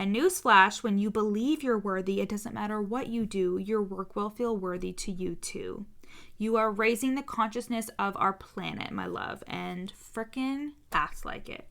And newsflash, when you believe you're worthy, it doesn't matter what you do, your work will feel worthy to you too. You are raising the consciousness of our planet, my love, and frickin' act like it.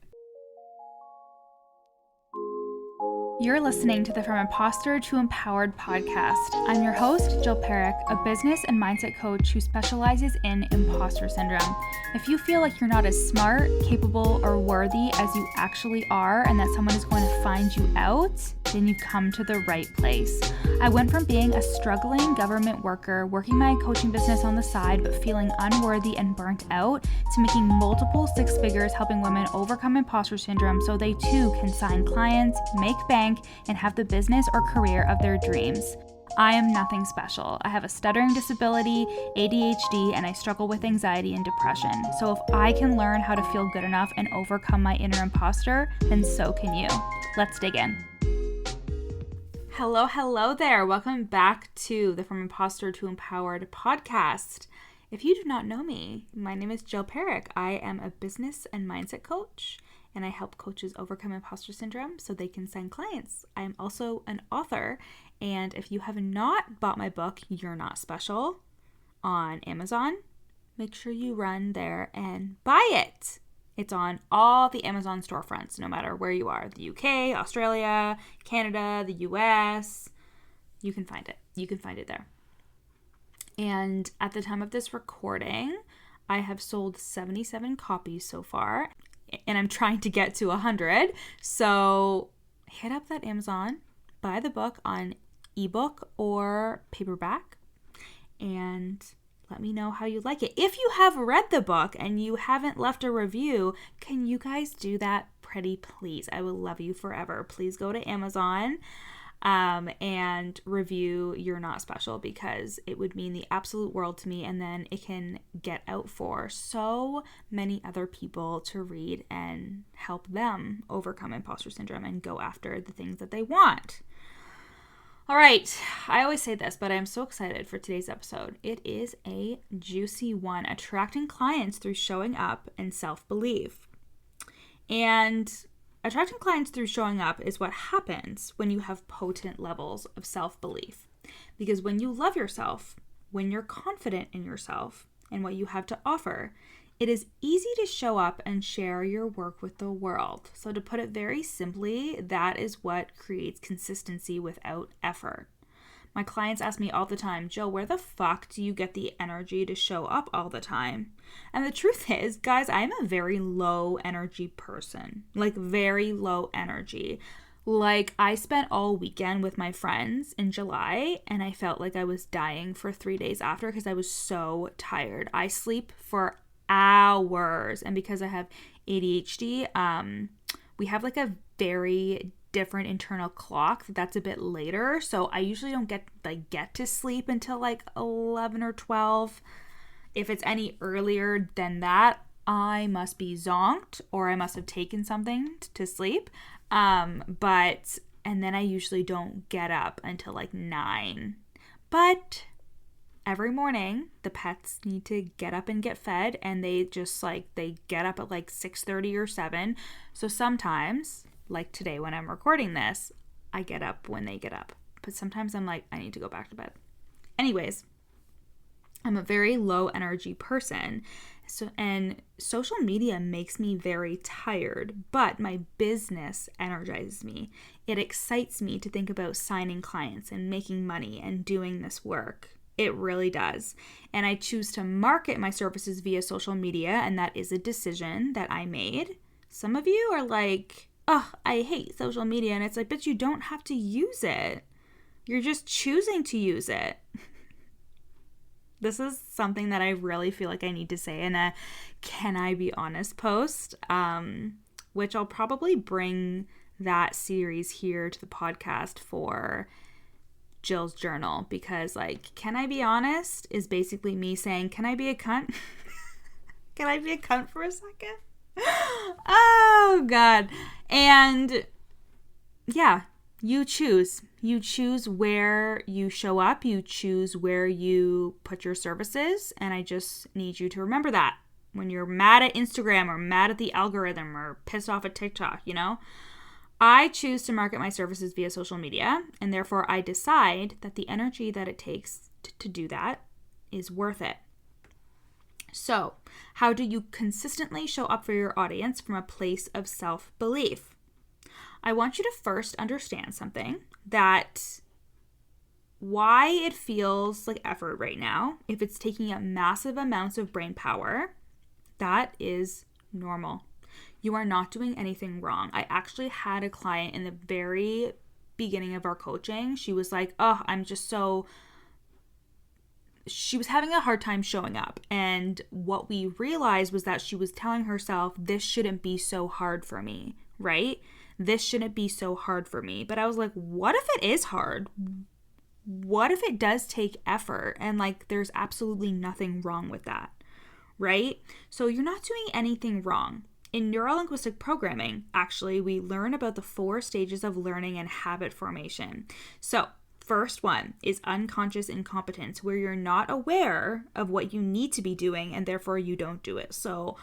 You're listening to the From Imposter to Empowered podcast. I'm your host, Jill Perrick, a business and mindset coach who specializes in imposter syndrome. If you feel like you're not as smart, capable, or worthy as you actually are, and that someone is going to find you out, then you've come to the right place. I went from being a struggling government worker, working my coaching business on the side, but feeling unworthy and burnt out, to making multiple six figures helping women overcome imposter syndrome so they too can sign clients, make bank, and have the business or career of their dreams. I am nothing special. I have a stuttering disability, ADHD, and I struggle with anxiety and depression. So if I can learn how to feel good enough and overcome my inner imposter, then so can you. Let's dig in. Hello there. Welcome back to the From Imposter to Empowered podcast. If you do not know me, my name is Jill Perrick. I am a business and mindset coach, and I help coaches overcome imposter syndrome so they can sign clients. I am also an author, and if you have not bought my book, You're Not Special, on Amazon, make sure you run there and buy it. It's on all the Amazon storefronts, no matter where you are, the UK, Australia, Canada, the US. You can find it. You can find it there. And at the time of this recording, I have sold 77 copies so far, and I'm trying to get to 100. So hit up that Amazon, buy the book on ebook or paperback, and let me know how you like it. If you have read the book and you haven't left a review, can you guys do that pretty please? I will love you forever. Please go to Amazon and review You're Not Special, because it would mean the absolute world to me, and then it can get out for so many other people to read and help them overcome imposter syndrome and go after the things that they want. All right, I always say this, but I'm so excited for today's episode. It is a juicy one, attracting clients through showing up and self-belief. And attracting clients through showing up is what happens when you have potent levels of self-belief. Because when you love yourself, when you're confident in yourself and what you have to offer, it is easy to show up and share your work with the world. So to put it very simply, that is what creates consistency without effort. My clients ask me all the time, Jill, where the fuck do you get the energy to show up all the time? And the truth is, guys, I'm a very low energy person, like very low energy. Like, I spent all weekend with my friends in July, and I felt like I was dying for 3 days after because I was so tired. I sleep for hours, and because I have ADHD, we have like a very different internal clock that's a bit later, so I usually don't get to sleep until like 11 or 12. If it's any earlier than that, I must be zonked or I must have taken something to sleep. And then I usually don't get up until like 9. But every morning, the pets need to get up and get fed, and they get up at like 6:30 or 7. So sometimes, like today when I'm recording this, I get up when they get up. But sometimes I'm like, I need to go back to bed. Anyways, I'm a very low energy person. And social media makes me very tired, but my business energizes me. It excites me to think about signing clients and making money and doing this work. It really does. And I choose to market my services via social media, and that is a decision that I made. Some of you are like, oh, I hate social media. And it's like, but you don't have to use it. You're just choosing to use it. This is something that I really feel like I need to say in a Can I Be Honest post, which I'll probably bring that series here to the podcast for Jill's journal, because like, can I be honest is basically me saying, can I be a cunt? Can I be a cunt for a second? Oh God. And yeah, you choose where you show up, you choose where you put your services. And I just need you to remember that when you're mad at Instagram or mad at the algorithm or pissed off at TikTok, you know, I choose to market my services via social media, and therefore I decide that the energy that it takes to do that is worth it. So, how do you consistently show up for your audience from a place of self-belief? I want you to first understand something, that why it feels like effort right now, if it's taking up massive amounts of brain power, that is normal. You are not doing anything wrong. I actually had a client in the very beginning of our coaching. She was like, she was having a hard time showing up. And what we realized was that she was telling herself, this shouldn't be so hard for me, right? This shouldn't be so hard for me. But I was like, what if it is hard? What if it does take effort? And like, there's absolutely nothing wrong with that, right? So you're not doing anything wrong. In neurolinguistic programming, actually, we learn about the 4 stages of learning and habit formation. So first one is unconscious incompetence, where you're not aware of what you need to be doing and therefore you don't do it. So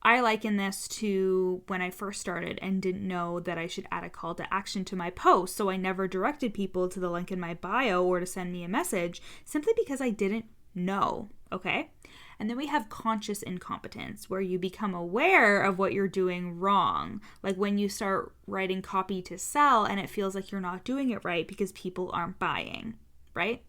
I liken this to when I first started and didn't know that I should add a call to action to my post. So I never directed people to the link in my bio or to send me a message, simply because I didn't know, okay? And then we have conscious incompetence, where you become aware of what you're doing wrong. Like when you start writing copy to sell and it feels like you're not doing it right because people aren't buying, right?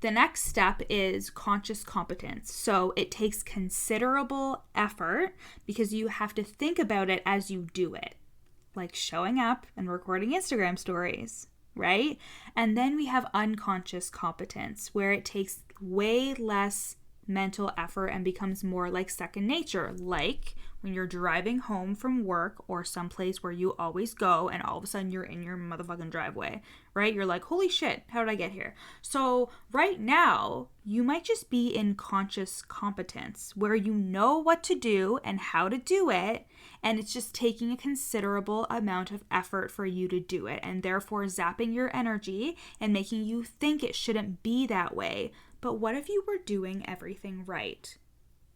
The next step is conscious competence. So it takes considerable effort because you have to think about it as you do it, like showing up and recording Instagram stories, right? And then we have unconscious competence, where it takes way less mental effort and becomes more like second nature, like when you're driving home from work or someplace where you always go and all of a sudden you're in your motherfucking driveway, right? You're like, holy shit, how did I get here? So right now, you might just be in conscious competence, where you know what to do and how to do it, and it's just taking a considerable amount of effort for you to do it, and therefore zapping your energy and making you think it shouldn't be that way. But what if you were doing everything right?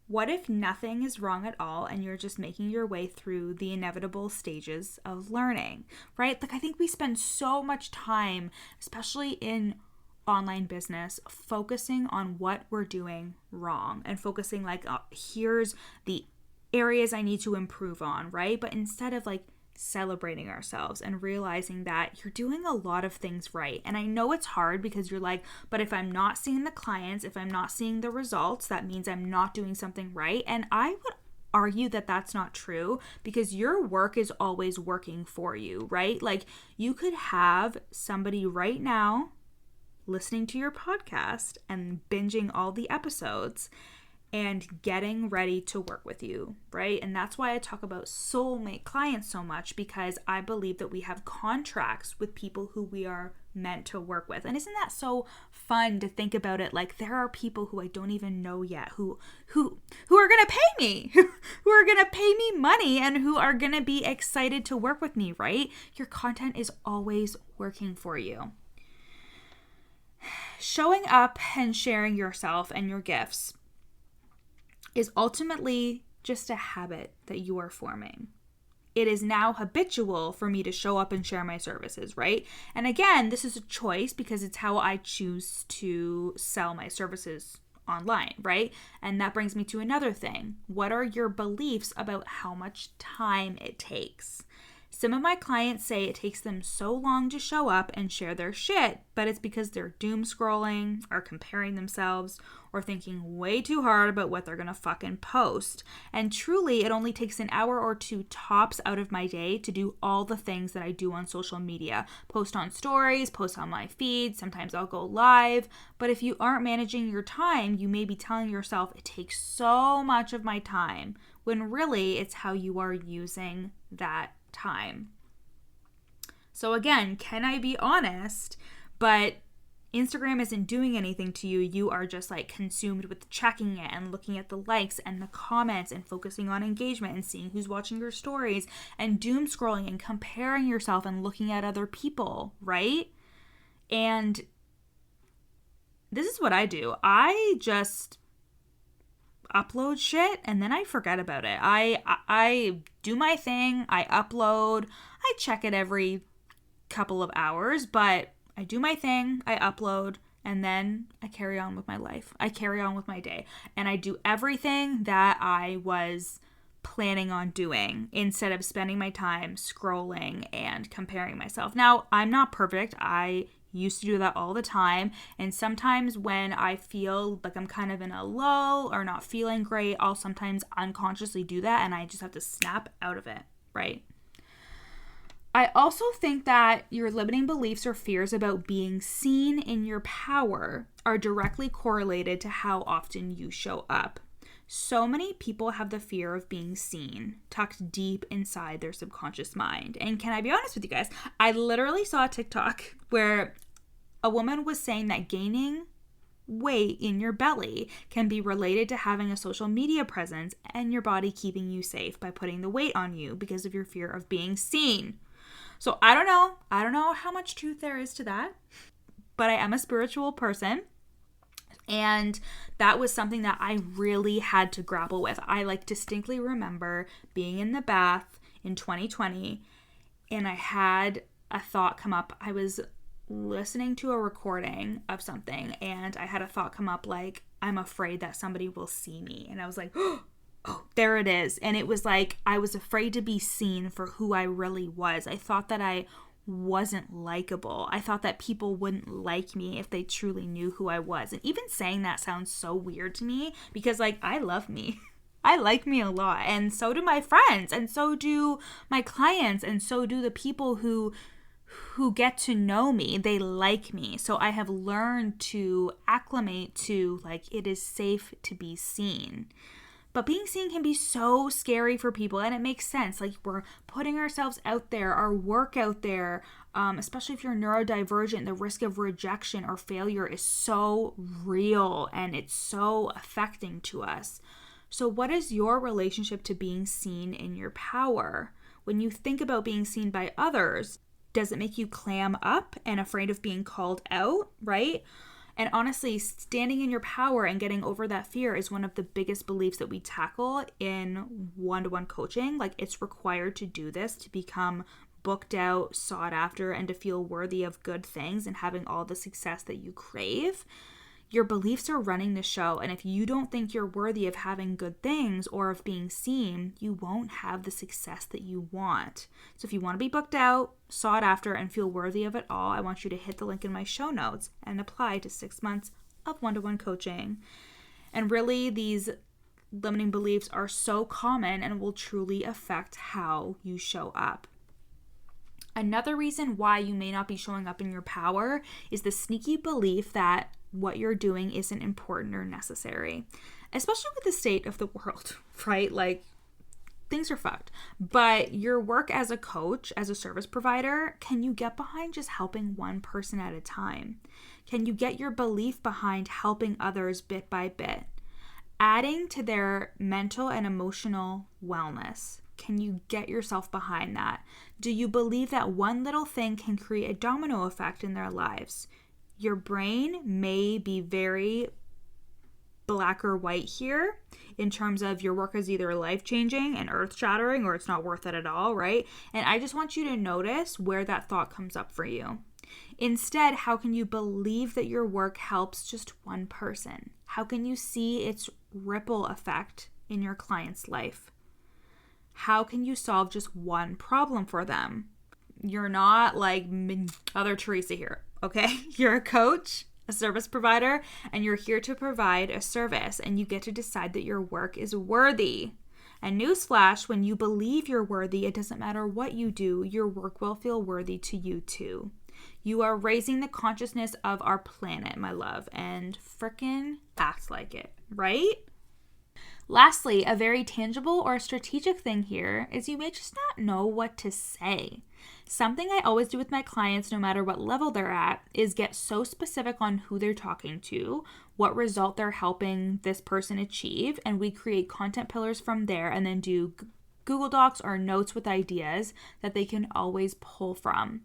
What if nothing is wrong at all and you're just making your way through the inevitable stages of learning, right? Like, I think we spend so much time, especially in online business, focusing on what we're doing wrong and focusing like, here's the areas I need to improve on, right? But instead of like celebrating ourselves and realizing that you're doing a lot of things right. And I know it's hard because you're like, but if I'm not seeing the clients, if I'm not seeing the results, that means I'm not doing something right. And I would argue that that's not true, because your work is always working for you, right? Like, you could have somebody right now listening to your podcast and binging all the episodes and getting ready to work with you, right? And that's why I talk about soulmate clients so much, because I believe that we have contracts with people who we are meant to work with. And isn't that so fun to think about it? Like, there are people who I don't even know yet who are going to pay me, who are going to pay me money and who are going to be excited to work with me, right? Your content is always working for you. Showing up and sharing yourself and your gifts is ultimately just a habit that you are forming. It is now habitual for me to show up and share my services, right? And again, this is a choice because it's how I choose to sell my services online, right? And that brings me to another thing. What are your beliefs about how much time it takes? Some of my clients say it takes them so long to show up and share their shit, but it's because they're doom scrolling or comparing themselves or thinking way too hard about what they're gonna fucking post. And truly, it only takes an hour or 2 tops out of my day to do all the things that I do on social media. Post on stories, post on my feed, sometimes I'll go live. But if you aren't managing your time, you may be telling yourself it takes so much of my time, when really it's how you are using that time. So again, can I be honest? But Instagram isn't doing anything to you. You are just like consumed with checking it and looking at the likes and the comments and focusing on engagement and seeing who's watching your stories and doom scrolling and comparing yourself and looking at other people, right? And this is what I do. I just upload shit and then I forget about it. I do my thing, I upload, I check it every couple of hours, but I do my thing, I upload, and then I carry on with my life. I carry on with my day, and I do everything that I was planning on doing instead of spending my time scrolling and comparing myself. Now, I'm not perfect. I used to do that all the time, and sometimes when I feel like I'm kind of in a lull or not feeling great, I'll sometimes unconsciously do that, and I just have to snap out of it, right? I also think that your limiting beliefs or fears about being seen in your power are directly correlated to how often you show up. So many people have the fear of being seen tucked deep inside their subconscious mind. And can I be honest with you guys? I literally saw a TikTok where a woman was saying that gaining weight in your belly can be related to having a social media presence and your body keeping you safe by putting the weight on you because of your fear of being seen. So I don't know how much truth there is to that, but I am a spiritual person, and that was something that I really had to grapple with. I distinctly remember being in the bath in 2020, and I had a thought come up. I was listening to a recording of something, and I had a thought come up like, I'm afraid that somebody will see me. And I was like, oh, there it is. And it was like, I was afraid to be seen for who I really was. I thought that I wasn't likable. I thought that people wouldn't like me if they truly knew who I was. And even saying that sounds so weird to me because I love me. I like me a lot. And so do my friends. And so do my clients. And so do the people who get to know me. They like me. So I have learned to acclimate to it is safe to be seen. But being seen can be so scary for people, and it makes sense. We're putting ourselves out there, our work out there, especially if you're neurodivergent, the risk of rejection or failure is so real and it's so affecting to us. So what is your relationship to being seen in your power? When you think about being seen by others, does it make you clam up and afraid of being called out, right? And honestly, standing in your power and getting over that fear is one of the biggest beliefs that we tackle in one-to-one coaching. It's required to do this to become booked out, sought after, and to feel worthy of good things and having all the success that you crave. Your beliefs are running the show, and if you don't think you're worthy of having good things or of being seen, you won't have the success that you want. So if you want to be booked out, sought after, and feel worthy of it all, I want you to hit the link in my show notes and apply to 6 months of one-to-one coaching. And really, these limiting beliefs are so common and will truly affect how you show up. Another reason why you may not be showing up in your power is the sneaky belief that what you're doing isn't important or necessary, especially with the state of the world, right? Things are fucked. But your work as a coach, as a service provider, can you get behind just helping one person at a time? Can you get your belief behind helping others bit by bit, adding to their mental and emotional wellness? Can you get yourself behind that? Do you believe that one little thing can create a domino effect in their lives? Your brain may be very black or white here in terms of your work is either life-changing and earth-shattering or it's not worth it at all, right? And I just want you to notice where that thought comes up for you. Instead, how can you believe that your work helps just one person? How can you see its ripple effect in your client's life? How can you solve just one problem for them? You're not like Mother Teresa here, okay? You're a coach, a service provider, and you're here to provide a service, and you get to decide that your work is worthy. And newsflash, when you believe you're worthy, it doesn't matter what you do, your work will feel worthy to you too. You are raising the consciousness of our planet, my love, and frickin' act like it, right? Lastly, a very tangible or strategic thing here is you may just not know what to say. Something I always do with my clients, no matter what level they're at, is get so specific on who they're talking to, what result they're helping this person achieve, and we create content pillars from there and then do Google Docs or notes with ideas that they can always pull from.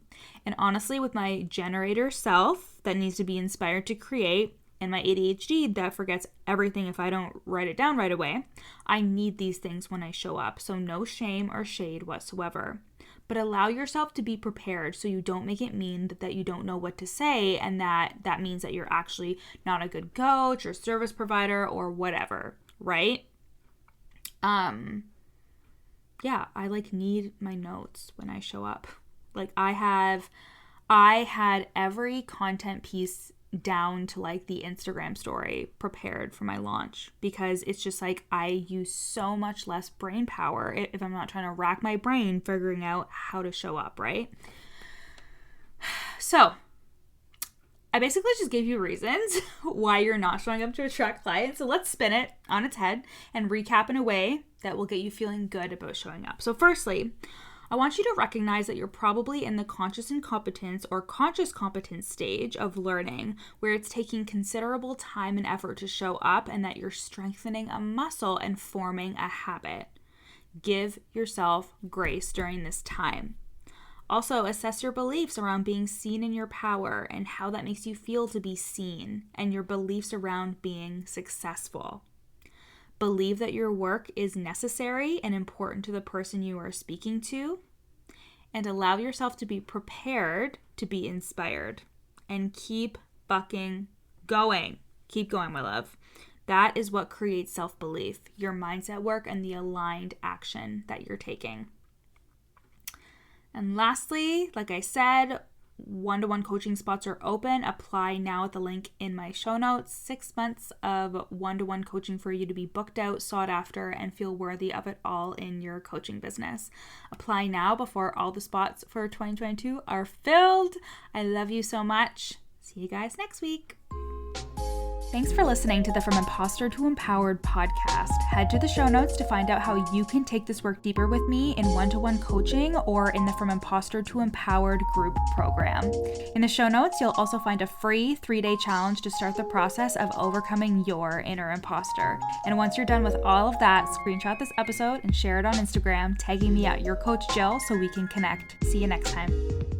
And honestly, with my generator self that needs to be inspired to create, and my ADHD that forgets everything if I don't write it down right away, I need these things when I show up. So no shame or shade whatsoever. but allow yourself to be prepared so you don't make it mean that you don't know what to say, and that means that you're actually not a good coach or service provider or whatever, right? Yeah, I need my notes when I show up. I had every content piece down to the Instagram story prepared for my launch, because it's just I use so much less brain power if I'm not trying to rack my brain figuring out how to show up, right? So I basically just gave you reasons why you're not showing up to attract clients. So let's spin it on its head and recap in a way that will get you feeling good about showing up. So firstly, I want you to recognize that you're probably in the conscious incompetence or conscious competence stage of learning, where it's taking considerable time and effort to show up, and that you're strengthening a muscle and forming a habit. Give yourself grace during this time. Also, assess your beliefs around being seen in your power and how that makes you feel to be seen, and your beliefs around being successful. Believe that your work is necessary and important to the person you are speaking to, and allow yourself to be prepared to be inspired. And keep fucking going. Keep going, my love. That is what creates self-belief, your mindset work and the aligned action that you're taking. And lastly, like I said, one-to-one coaching spots are open. Apply now at the link in my show notes. 6 months of one-to-one coaching for you to be booked out, sought after, and feel worthy of it all in your coaching business. Apply now before all the spots for 2022 are filled. I love you so much. See you guys next week. Thanks for listening to the From Imposter to Empowered podcast. Head to the show notes to find out how you can take this work deeper with me in one-to-one coaching or in the From Imposter to Empowered group program. In the show notes, you'll also find a free 3-day challenge to start the process of overcoming your inner imposter. And once you're done with all of that, screenshot this episode and share it on Instagram, tagging me at Your Coach Jill so we can connect. See you next time.